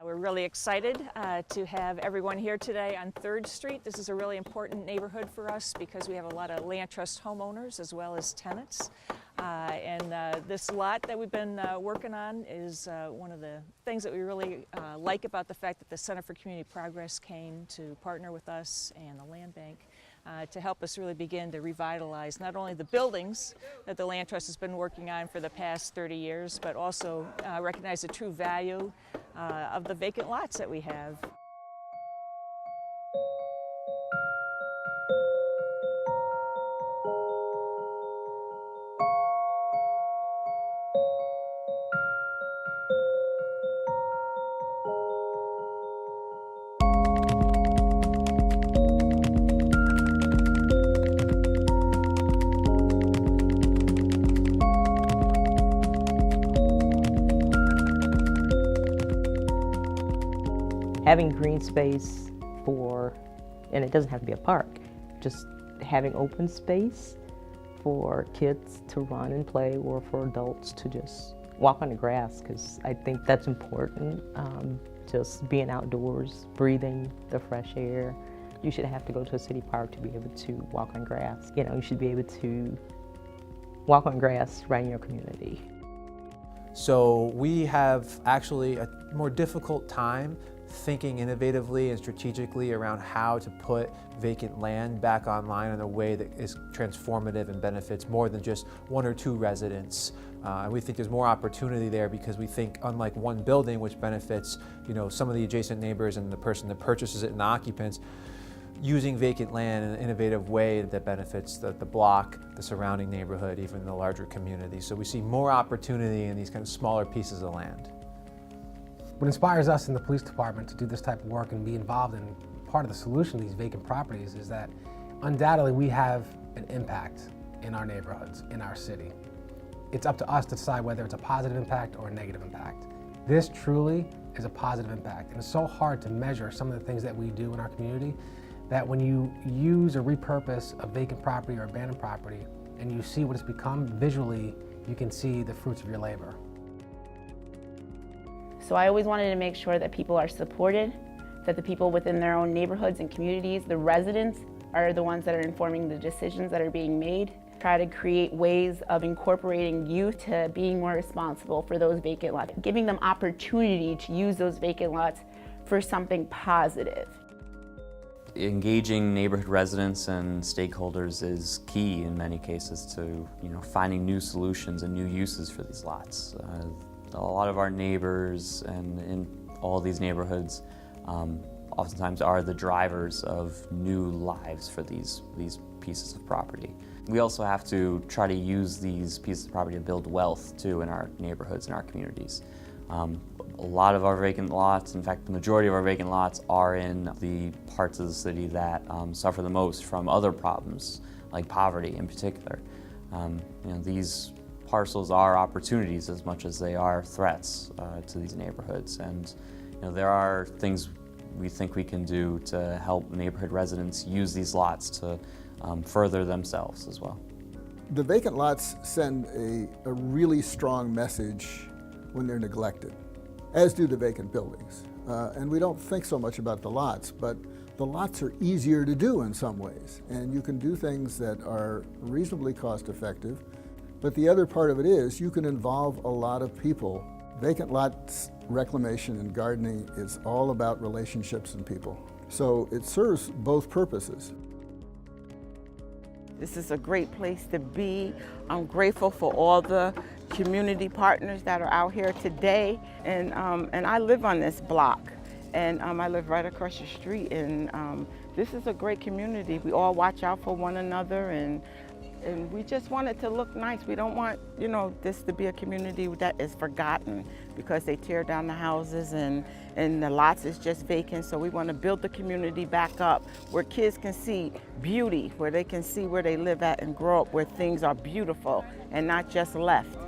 We're really excited to have everyone here today on 3rd Street. This is a really important neighborhood for us because we have a lot of land trust homeowners as well as tenants. This lot that we've been working on is one of the things that we really like about the fact that the Center for Community Progress came to partner with us and the Land Bank to help us really begin to revitalize not only the buildings that the Land Trust has been working on for the past 30 years, but also recognize the true value of the vacant lots that we have. Having green space and it doesn't have to be a park, just having open space for kids to run and play or for adults to just walk on the grass, because I think that's important. Just being outdoors, breathing the fresh air. You should have to go to a city park to be able to walk on grass. You know, you should be able to walk on grass right in your community. So we have actually a more difficult time thinking innovatively and strategically around how to put vacant land back online in a way that is transformative and benefits more than just 1 or 2 residents. And we think there's more opportunity there because we think, unlike one building which benefits, you know, some of the adjacent neighbors and the person that purchases it and the occupants, using vacant land in an innovative way that benefits the block, the surrounding neighborhood, even the larger community. So we see more opportunity in these kind of smaller pieces of land. What inspires us in the police department to do this type of work and be involved in part of the solution to these vacant properties is that undoubtedly we have an impact in our neighborhoods, in our city. It's up to us to decide whether it's a positive impact or a negative impact. This truly is a positive impact, and it's so hard to measure some of the things that we do in our community that when you use or repurpose a vacant property or abandoned property and you see what it's become visually, you can see the fruits of your labor. So I always wanted to make sure that people are supported, that the people within their own neighborhoods and communities, the residents, are the ones that are informing the decisions that are being made. Try to create ways of incorporating youth to being more responsible for those vacant lots, giving them opportunity to use those vacant lots for something positive. Engaging neighborhood residents and stakeholders is key in many cases to, finding new solutions and new uses for these lots. A lot of our neighbors and in all these neighborhoods oftentimes are the drivers of new lives for these pieces of property. We also have to try to use these pieces of property to build wealth too in our neighborhoods and our communities. A lot of our vacant lots, in fact the majority of our vacant lots, are in the parts of the city that suffer the most from other problems, like poverty in particular. These parcels are opportunities as much as they are threats to these neighborhoods, and there are things we think we can do to help neighborhood residents use these lots to further themselves as well. The vacant lots send a really strong message when they're neglected, as do the vacant buildings. And we don't think so much about the lots, but the lots are easier to do in some ways, and you can do things that are reasonably cost effective. But the other part of it is you can involve a lot of people. Vacant lots reclamation and gardening is all about relationships and people. So it serves both purposes. This is a great place to be. I'm grateful for all the community partners that are out here today. And I live on this block, and I live right across the street. And this is a great community. We all watch out for one another, and we just want it to look nice. We don't want, this to be a community that is forgotten because they tear down the houses and the lots is just vacant. So we want to build the community back up where kids can see beauty, where they can see where they live at and grow up, where things are beautiful and not just left.